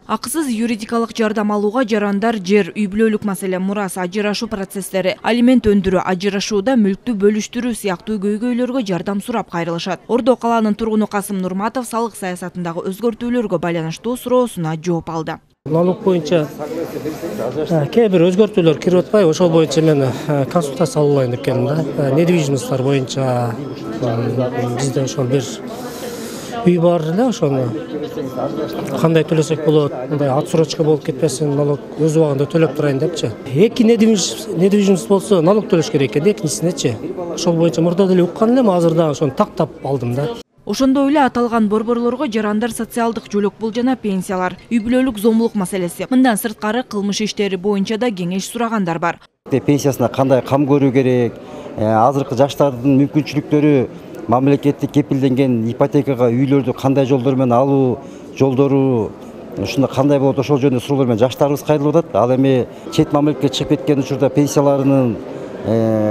Акысыз юридикалык жардам алууга жарандар жер, үй-бүлөлүк маселе, мурас, ажырашуу процесстери, алимент өндүрүү, ажырашууда мүлктү бөлүштүрүү сыяктуу көйгөйлөргө жардам сурап кайрылышат. Ордо калаанын тургуну Касым Нурматов салык саясатындагы өзгөртүүлөргө байланыштуу суроосуна жооп алды. Налог боюнча кээ бир өзгөртүүлөр кирип атпай, ошол боюнча мен консультация алайын деп келдим да. Недвижимосттар боюнча бизде ошол бир үй бар эле, ошону кандай төлөсөк болот, мындай отсрочка болуп кетпесин, налог өз убагында төлөп турайын депчи. Эки недвижимость болсо налог төлөш керек экен, экинчисинечи. Ошол боюнча мурда деле уккан элем, азыр дагы ошону тактап алдым да. Ошондой эле аталган борборлорго жарандар социалдык жөлөк бул жана пенсиялар, үй-бүлөлүк зомбулук маселеси, мындан сырткары кылмыш иштери боюнча да кеңеш сурагандар бар. Пенсиясына кандай кам көрүү керек, азыркы жаштардын мүмкүнчүлүктөрү, мамлекеттик кепилденген ипотекага үйлөрдү кандай жолдор менен алуу жолдору ушунда кандай болот, ошол жөнүндө суроолор менен жаштарыбыз кайрылып атат. Ал эми чет мамлекетке чыгып кеткен учурда пенсияларынын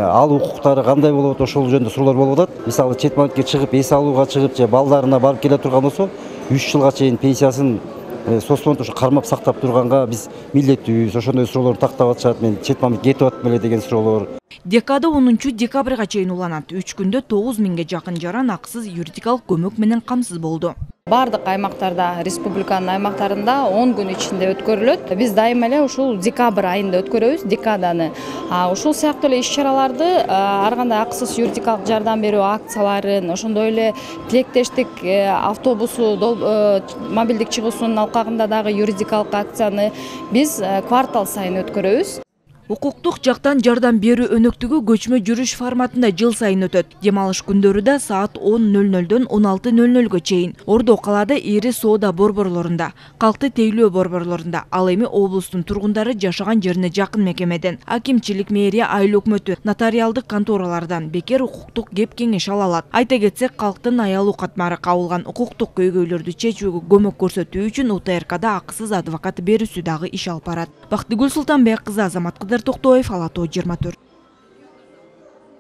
алуу укуктары кандай болот, ошол жөнүндө суроолор болуп атат. Мисалы чет мамлекетке чыгып эс алууга чыгып же балдарына барып келе турган болсо 3 жылга чейин пенсиясын соцфонд ушу кармап сактап турганга биз милдеттүүбүз. Ошондой суроолорду тактап атышат. Мен чет мамлекетке кетип аттым эле деген суроолор. Декада 10 декабрга чейин уланат. 3 күндө 9000 жакын жаран акысыз юридикалык көмөк менен камсыз болду. Бардык аймактарда, республиканын аймактарында 10 күн ичинде өткөрүлөт. Биз дайыма эле ушул декабрь айында өткөрөбүз декаданы. Ушул сыяктуу эле иш-чараларды ар кандай акысыз юридикалык жардам берүү акцияларын, ошондой эле тилектештик автобусу, мобилдик чыгуусунун алкагында дагы юридикалык акцияны биз квартал сайын өткөрөбүз. Укуктук жактан жардам берүү өнөктүгү көчмө жүрүш форматында жыл сайын өтөт. Дем алыш күндөрү да саат 10:00дөн 16:00га чейин. Ордо калаада ири соода борборлорунда, калкты тейлөө борборлорунда, ал эми облустун тургундары жашаган жерине жакын мекемеден, акимчилик, мэрия, айыл өкмөтү, нотариалдык конторалардан бекер укуктук кеп кеңеш ала алат. Айта кетсек, калктын аялуу катмары кабылган укуктук көйгөйлөрдү чечүүгө көмөк көрсөтүү үчүн УТРКда акысыз адвокат берүүсү дагы иш алып барат. Бактыгүл Султанбек кызы, Азамат Токтоев, Ала Тоо 24.